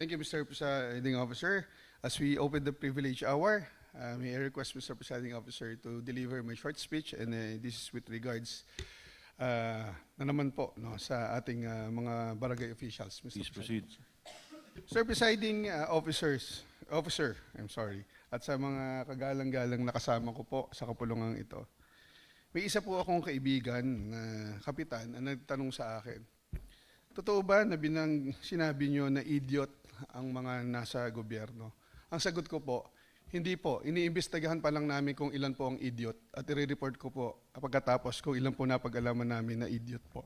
Thank you, Mr. Presiding Officer. As we open the privilege hour, may I request Mr. Presiding Officer to deliver my short speech, and this is with regards na naman po no, sa ating mga barangay officials. Please proceed. Mr. Presiding Officer, I'm sorry, at sa mga kagalang-galang na kasama ko po sa kapulungang ito. May isa po akong kaibigan na kapitan na nagtanong sa akin, totoo ba na sinabi nyo na idiot ang mga nasa gobyerno? Ang sagot ko po, hindi po. Iniimbestigahan pa lang namin kung ilan po ang idiot at i-report ko po pagkatapos kung ilan po napag-alaman namin na idiot po.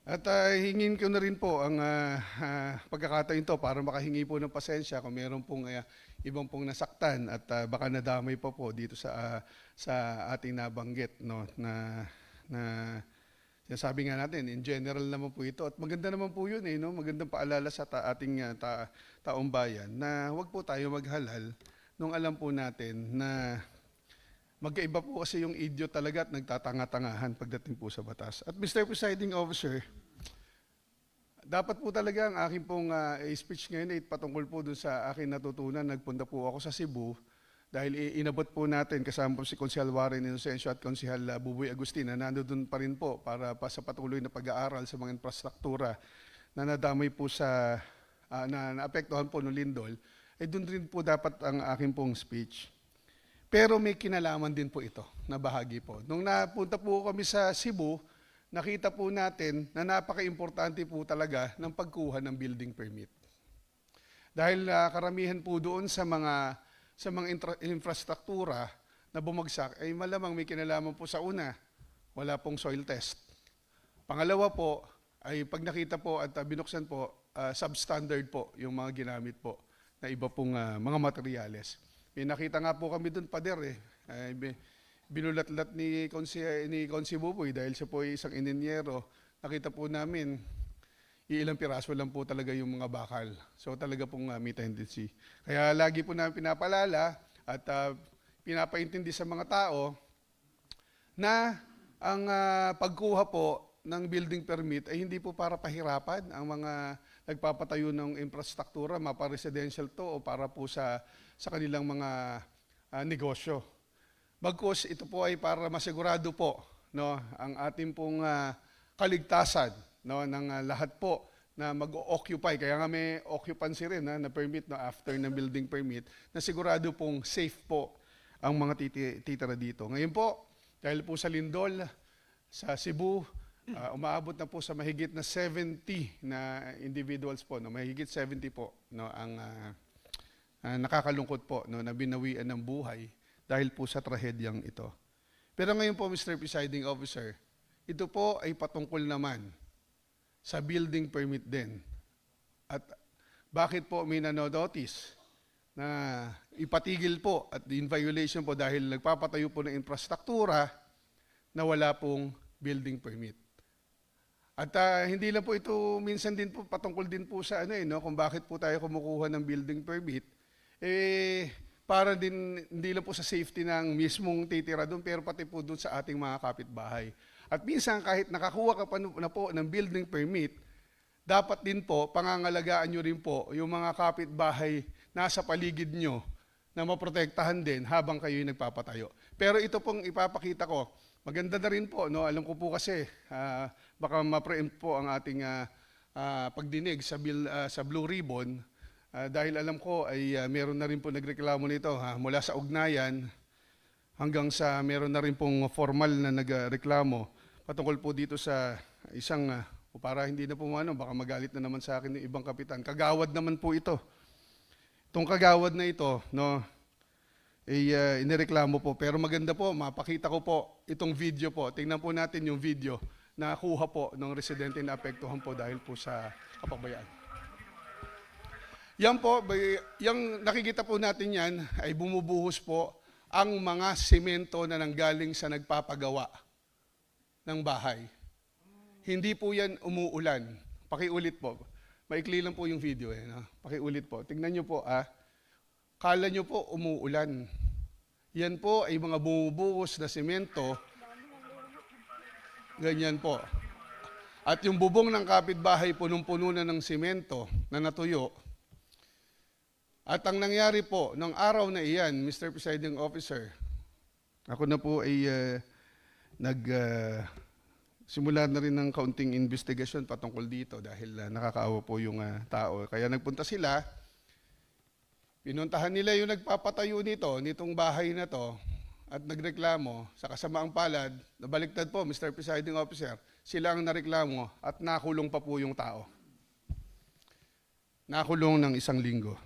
At hingin ko na rin po ang pagkakataon to para makahingi po ng pasensya kung meron pong ibang pong nasaktan at baka nadamay pa po dito sa ating nabanggit no, na sinasabi nga natin, in general naman po ito. At maganda naman po yun, no? Magandang paalala sa ating taong bayan na huwag po tayo maghalal nung alam po natin na magkaiba po kasi yung idiot talaga at nagtatanga-tangahan pagdating po sa batas. At Mr. Presiding Officer, dapat po talaga ang aking pong speech ngayon ay patungkol po dun sa aking natutunan. Nagpunta po ako sa Cebu dahil inabot po natin kasama po si Konsehal Warren Inocencio at Konsehal Buboy Agustin na nandun pa rin po para pa sa patuloy na pag-aaral sa mga infrastruktura na nadamay po sa na naapektuhan po ng lindol, ay dun rin po dapat ang aking pong speech. Pero may kinalaman din po ito na bahagi po. Nung napunta po kami sa Cebu, nakita po natin na napaka-importante po talaga ng pagkuha ng building permit. Dahil karamihan po doon sa mga infrastruktura na bumagsak ay malamang may kinalaman po sa una, wala pong soil test. Pangalawa po ay pag nakita po at binuksan po, substandard po yung mga ginamit po na iba pong mga materyales. May nakita nga po kami doon, pader binulat-lat ni Konsi Buboy dahil siya po ay isang ininyero. Nakita po namin, ilang piraso lang po talaga yung mga bakal. So talaga pong may tendency. Kaya lagi po namin pinapalala at pinapaintindi sa mga tao na ang pagkuha po ng building permit ay hindi po para pahirapan ang mga nagpapatayo ng infrastruktura, mapa-residential to o para po sa kanilang mga negosyo. Bagkus ito po ay para masigurado po no, ang ating pong kaligtasan no, ng lahat po na mag-occupy. Kaya nga may occupancy rin na permit no, after ng building permit na sigurado pong safe po ang mga titira dito. Ngayon po, dahil po sa lindol, sa Cebu, umaabot na po sa mahigit na 70 na individuals po, no, mahigit 70 po no, ang nakakalungkot po no, na binawian ng buhay dahil po sa trahedyang ito. Pero ngayon po, Mr. Presiding Officer, ito po ay patungkol naman sa building permit din. At bakit po may nanonotice na ipatigil po at in violation po dahil nagpapatayo po ng infrastruktura na wala pong building permit. At hindi lang po ito minsan din po patungkol din po sa no, kung bakit po tayo kumukuha ng building permit, para din hindi lang po sa safety ng mismong titira doon, pero pati po doon sa ating mga kapitbahay. At minsan kahit nakakuha ka pa na po ng building permit, dapat din po pangangalagaan nyo rin po yung mga kapitbahay nasa paligid nyo na maprotektahan din habang kayo'y nagpapatayo. Pero ito pong ipapakita ko, maganda na rin po, no? Alam ko po kasi baka ma-preempt po ang ating pagdinig sa Blue Ribbon dahil alam ko ay meron na rin po nagreklamo nito mula sa ugnayan hanggang sa meron na rin pong formal na nagreklamo patungkol po dito sa isang para hindi na po baka magalit na naman sa akin ng ibang kapitan. Kagawad naman po ito. Itong kagawad na ito, no, inireklamo po. Pero maganda po, mapakita ko po itong video po. Tingnan po natin yung video na kuha po ng residente na apektuhan po dahil po sa kapabayaan. Yan po, yung nakikita po natin yan ay bumubuhos po ang mga semento na nanggaling sa nagpapagawa ng bahay. Hindi po yan umuulan. Pakiulit po. Maikli lang po yung video. No? Pakiulit po. Tingnan nyo po. Kala nyo po umuulan. Yan po ay mga bumubuhos na semento. Ganyan po. At yung bubong ng kapitbahay punong-puno na ng simento na natuyo. At ang nangyari po, nung araw na iyan, Mr. Presiding Officer, ako na po ay simula na rin ng kaunting investigasyon patungkol dito dahil nakakaawa po yung tao. Kaya nagpunta sila, pinuntahan nila yung nagpapatayo nitong bahay na to, at nagreklamo sa kasamaang palad, nabaliktad po, Mr. Presiding Officer, sila ang nareklamo at nakulong pa po yung tao. Nakulong ng 1 linggo.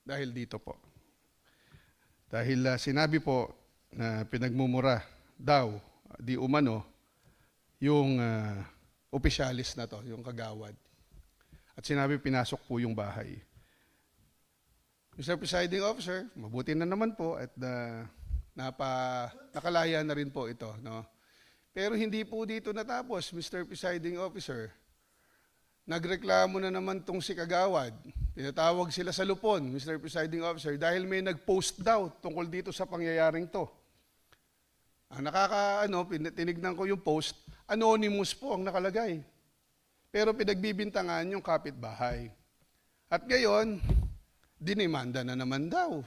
Dahil dito po. Dahil sinabi po na pinagmumura daw, di umano, yung opisyalis na to, yung kagawad. At sinabi pinasok po yung bahay. Mr. Presiding Officer, mabuti na naman po at nakalaya na rin po ito. No? Pero hindi po dito natapos, Mr. Presiding Officer. Nagreklamo na naman tong si Kagawad. Pinatawag sila sa lupon, Mr. Presiding Officer, dahil may nag-post daw tungkol dito sa pangyayaring to. Ang tinignan ko yung post, anonymous po ang nakalagay. Pero pinagbibintangan yung kapitbahay. At ngayon, dinimanda na naman daw.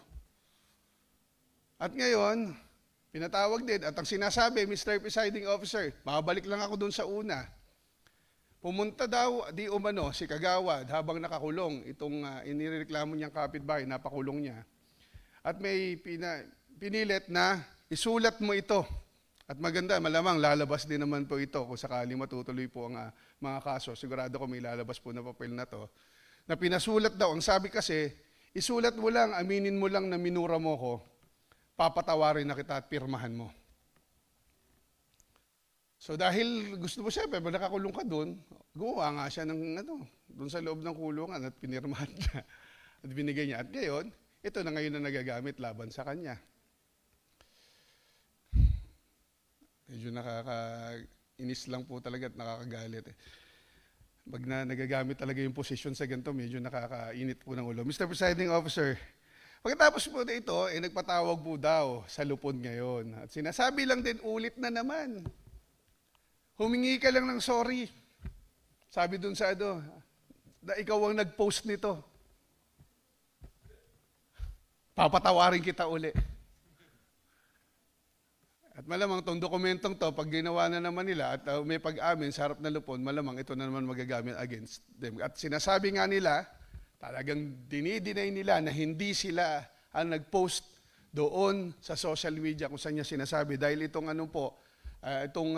At ngayon, pinatawag din. At ang sinasabi, Mr. Presiding Officer, makabalik lang ako dun sa una. Pumunta daw, di umano, si Kagawad habang nakakulong. Itong inireklamo niyang kapitbahay, napakulong niya. At may pinilit na isulat mo ito. At maganda, malamang lalabas din naman po ito kung sakali matutuloy po ang mga kaso. Sigurado ko may lalabas po na papel na to. Na pinasulat daw, ang sabi kasi, isulat mo lang, aminin mo lang na minura mo ko, papatawarin na kita at pirmahan mo. So dahil gusto mo siya, pero nakakulong ka doon, gumawa nga siya ng doon sa loob ng kulungan at pinirmahan niya at binigay niya. At ngayon, ito na ngayon na nagagamit laban sa kanya. Medyo nakakainis lang po talaga at nakakagalit. Pag nagagamit talaga yung posisyon sa ganito, medyo nakakainit po ng ulo. Mr. Presiding Officer, pagkatapos po na ito, nagpatawag po daw sa lupon ngayon. At sinasabi lang din, ulit na naman. Humingi ka lang ng sorry. Sabi dun sa na ikaw ang nag-post nito. Papatawarin kita uli. At malamang itong dokumentong to, pag ginawa na naman nila at may pag-amin sa harap na lupon, malamang ito na naman magagamit against them. At sinasabi nga nila, talagang dinidinay nila na hindi sila ang nag-post doon sa social media kung saan niya sinasabi. Dahil itong itong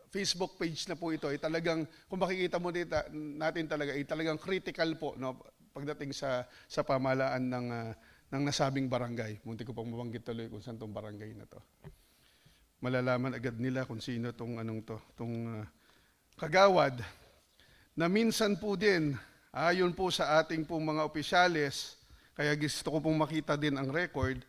Facebook page na po ito ay talagang, kung makikita mo dito, natin talaga, ay talagang critical po no, pagdating sa pamahalaan ng nasabing barangay. Munti ko pang mabanggit tuloy kung saan itong barangay na to. Malalaman agad nila kung sino itong kagawad na minsan po din, ayon po sa ating pong mga opisyales, kaya gusto ko pong makita din ang record,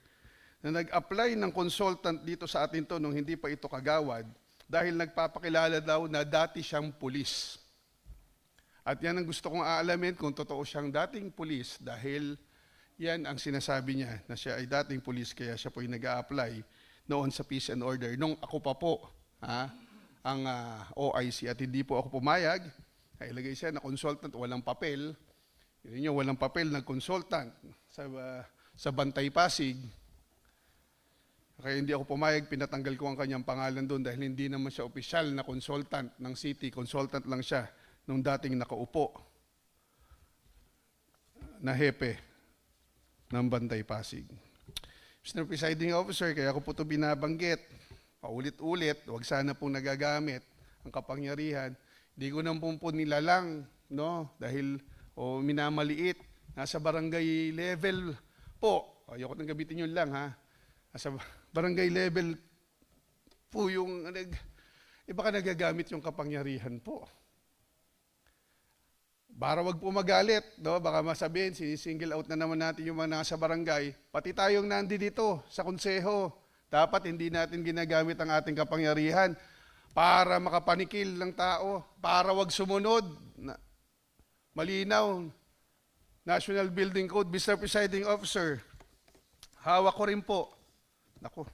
na nag-apply ng consultant dito sa atin to nung hindi pa ito kagawad dahil nagpapakilala daw na dati siyang pulis. At yan ang gusto kong aalamin kung totoo siyang dating pulis dahil yan ang sinasabi niya na siya ay dating pulis kaya siya po ay nag-a-apply noon sa Peace and Order. Nung ako pa po ang OIC at hindi po ako pumayag, ay ilagay siya na consultant, walang papel. Yun yung walang papel na consultant sa Bantay Pasig. Kaya hindi ako pumayag, pinatanggal ko ang kanyang pangalan doon dahil hindi naman siya opisyal na consultant ng city. Consultant lang siya nung dating nakaupo na hepe ng Bantay Pasig. Mr. Presiding Officer, kaya ko po ito binabanggit, paulit-ulit, huwag sana pong nagagamit ang kapangyarihan. Hindi ko nang po nilalang, no? Dahil minamaliit. Nasa barangay level po, ayoko nang gabitin yun lang ha, nasa barangay level po yung, baka nagagamit yung kapangyarihan po. Para wag po magalit, no? Baka masabihin, single out na naman natin yung mga nasa barangay. Pati tayong nandito sa konseho, dapat hindi natin ginagamit ang ating kapangyarihan para makapanikil ng tao, para wag sumunod. Malinaw, National Building Code, Mr. Presiding Officer, hawak ko rin po. Naku,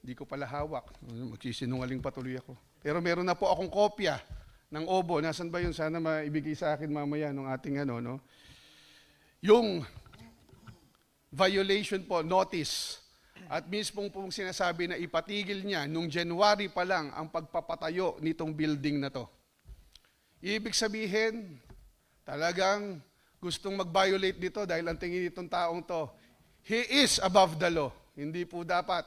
hindi ko pala hawak. Magsisinungaling patuloy ako. Pero meron na po akong kopya ng OBO. Nasaan ba yun? Sana maibigay sa akin mamaya ng ating ano, no? Yung violation po, notice. At mismong pong sinasabi na ipatigil niya nung January pa lang ang pagpapatayo nitong building na to. Ibig sabihin, talagang gustong mag-violate dito dahil ang tingin nitong taong to, he is above the law. Hindi po dapat.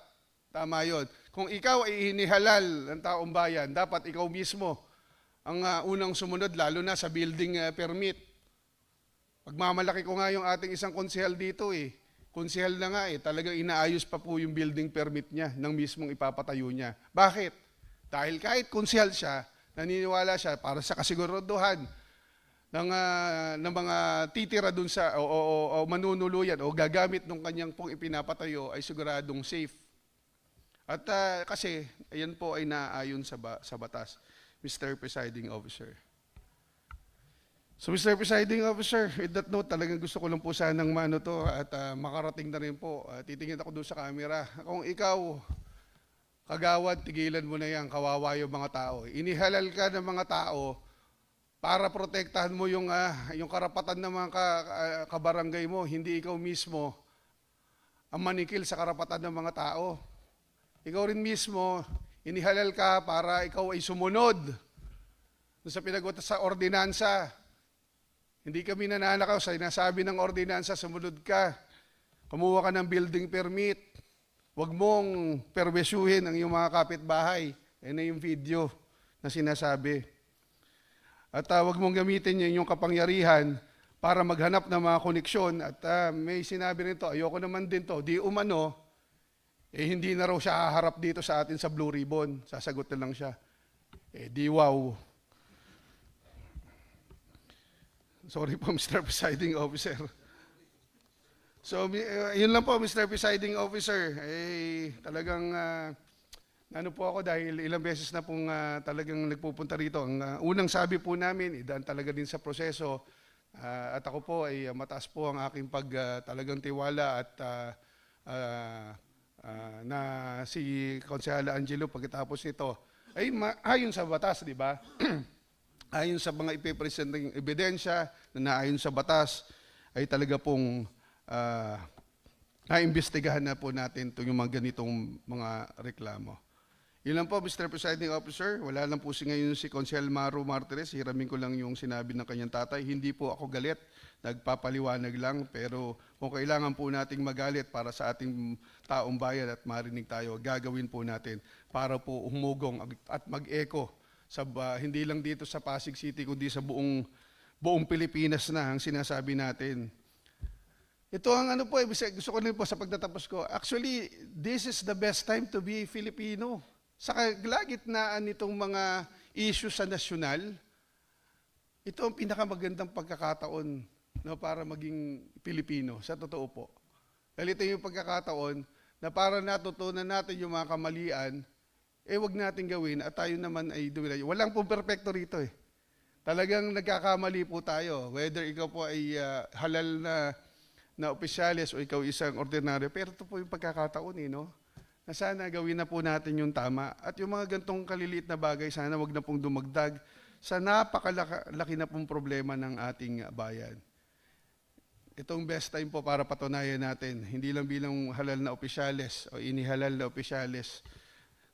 Tama yun. Kung ikaw ay hinihalal ng taong bayan, dapat ikaw mismo ang unang sumunod, lalo na sa building permit. Pagmamalaki ko nga yung ating isang konsehal dito eh. Konsehal na nga eh, talagang inaayos pa po yung building permit niya ng mismong ipapatayo niya. Bakit? Dahil kahit konsehal siya, naniniwala siya para sa kasiguraduhan ng mga titira dun sa o manunuluyan o gagamit ng kanyang pong ipinapatayo ay siguradong safe. At kasi ayan po ay naayon sa batas, Mr. Presiding Officer. So Mr. Presiding Officer, with that note, talagang gusto ko lang po sanang maano to at makarating na rin po. Titingin ako doon sa camera. Kung ikaw, kagawad, tigilan mo na yan, kawawa yung mga tao. Inihalal ka ng mga tao para protektahan mo yung karapatan ng mga kabarangay mo, hindi ikaw mismo ang manikil sa karapatan ng mga tao. Ikaw rin mismo, inihalal ka para ikaw ay sumunod sa pinagwata sa ordinansa. Hindi kami nananakaw sa sinasabi ng ordinansa, sumunod ka. Kumuha ka ng building permit. Huwag mong perbesyuhin ang iyong mga kapitbahay. Yan na yung video na sinasabi. At huwag mong gamitin yung kapangyarihan para maghanap ng mga koneksyon. At may sinabi rin to, ayoko naman din to, di umano, hindi na raw siya haharap dito sa atin sa Blue Ribbon. Sasagot na lang siya. Di wow. Sorry po, Mr. Presiding Officer. So, yun lang po, Mr. Presiding Officer. Talagang, ano po ako dahil ilang beses na pong talagang nagpupunta rito. Ang unang sabi po namin, idaan talaga din sa proseso. At ako po ay mataas po ang aking talagang tiwala at na si Konsehal Angelo pagkatapos nito ay ayon sa batas, di ba? Ayon sa mga ipipresenteng ebidensya na naayon sa batas, ay talaga pong naimbestigahan na po natin itong yung mga ganitong mga reklamo. Yun lang po, Mr. Presiding Officer. Wala lang po ngayon si Konsehal Maru Martires. Hiramin ko lang yung sinabi ng kanyang tatay. Hindi po ako galit. Nagpapaliwanag lang. Pero kung kailangan po nating magalit para sa ating taong bayan at marinig tayo, gagawin po natin para po humugong at mag-echo hindi lang dito sa Pasig City, kundi sa buong Pilipinas na ang sinasabi natin. Ito ang ano po, gusto ko rin po sa pagtatapos ko. Actually, this is the best time to be Filipino. Sa kalagitnaan nitong mga issues sa nasyonal, ito ang pinakamagandang pagkakataon para maging Pilipino, sa totoo po. Dahil ito yung pagkakataon na para natutunan natin yung mga kamalian, wag natin gawin at tayo naman ay dumila. Walang pong perfecto rito eh. Talagang nagkakamali po tayo. Whether ikaw po ay halal na opisyalis o ikaw isang ordinaryo. Pero ito po yung pagkakataon no? Na sana gawin na po natin yung tama. At yung mga gantong kaliliit na bagay, sana wag na pong dumagdag sa napakalaki na pong problema ng ating bayan. Itong best time po para patunayan natin, hindi lang bilang halal na opisyalis o inihalal na opisyalis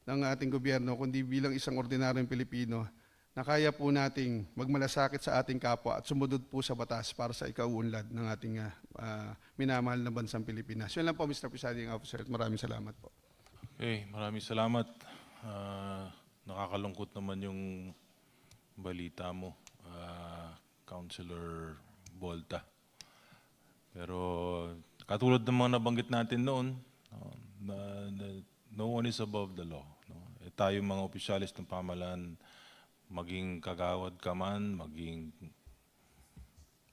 ng ating gobyerno, kundi bilang isang ordinaryong Pilipino na kaya po nating magmalasakit sa ating kapwa at sumunod po sa batas para sa ikauunlad ng ating minamahal na bansang Pilipinas. Yun lang po, Mr. Presiding Officer, at maraming salamat po. Okay, maraming salamat. Nakakalungkot naman yung balita mo, Councilor Bolta. Pero katulad ng mga nabanggit natin noon, no one is above the law. Tayo mga opisyalis ng pamahalaan, maging kagawad ka man, maging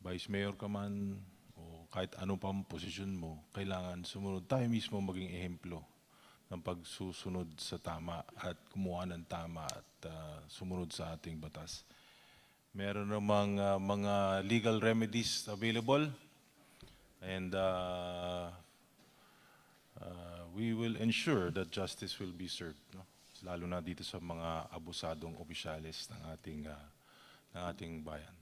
vice mayor ka man, o kahit ano pang posisyon mo, kailangan sumunod tayo mismo maging ehemplo ng pagsusunod sa tama at kumuha ng tama at sumunod sa ating batas. Meron namang mga legal remedies available and we will ensure that justice will be served, no? Lalo na dito sa mga abusadong opisyalis ng ating ng ating bayan.